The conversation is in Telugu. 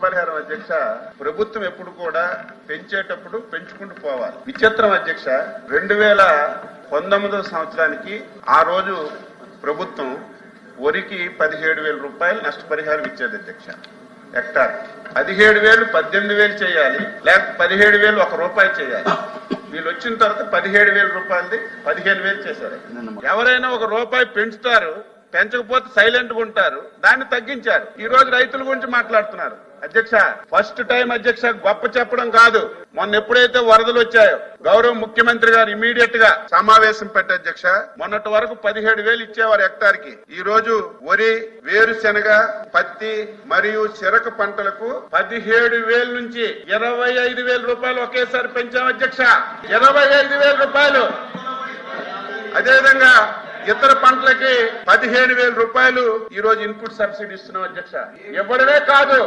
పరిహారం అధ్యక్ష, ప్రభుత్వం ఎప్పుడు కూడా పెంచేటప్పుడు పెంచుకుంటూ పోవాలి. విచిత్రం అధ్యక్ష, 2019 సంవత్సరానికి ఆ రోజు ప్రభుత్వం వరికి 17,000 రూపాయలు నష్టపరిహారం ఇచ్చేది అధ్యక్ష. హెక్టార్ 17,000 18,000 చేయాలి, లేకపోతే 17,000 1 రూపాయి చేయాలి. వీళ్ళు వచ్చిన తర్వాత 17,000 రూపాయలది 15,000 చేశారు. ఎవరైనా 1 రూపాయి పెంచుతారు, పెంచకపోతే సైలెంట్ గా ఉంటారు. దాన్ని తగ్గించారు. ఈ రోజు రైతుల గురించి మాట్లాడుతున్నారు అధ్యక్ష. ఫస్ట్ టైం అధ్యక్ష, గొప్ప చెప్పడం కాదు. మొన్న ఎప్పుడైతే వరదలు వచ్చాయో గౌరవ ముఖ్యమంత్రి గారు ఇమీడియట్ గా సమావేశం పెట్టి అధ్యక్ష, మొన్నటి వరకు 17,000 ఇచ్చేవారు హెక్టార్ కి. ఈ రోజు వరి, వేరుశెనగ, పత్తి మరియు చెరకు పంటలకు 17,000 నుంచి 25,000 రూపాయలు ఒకేసారి పెంచాం అధ్యక్ష. 25,000 రూపాయలు. అదేవిధంగా ఇతర పంటలకి 15,000 రూపాయలు ఈ రోజు ఇన్పుట్ సబ్సిడీ ఇస్తున్నాం అధ్యక్ష. ఇవ్వడమే కాదు,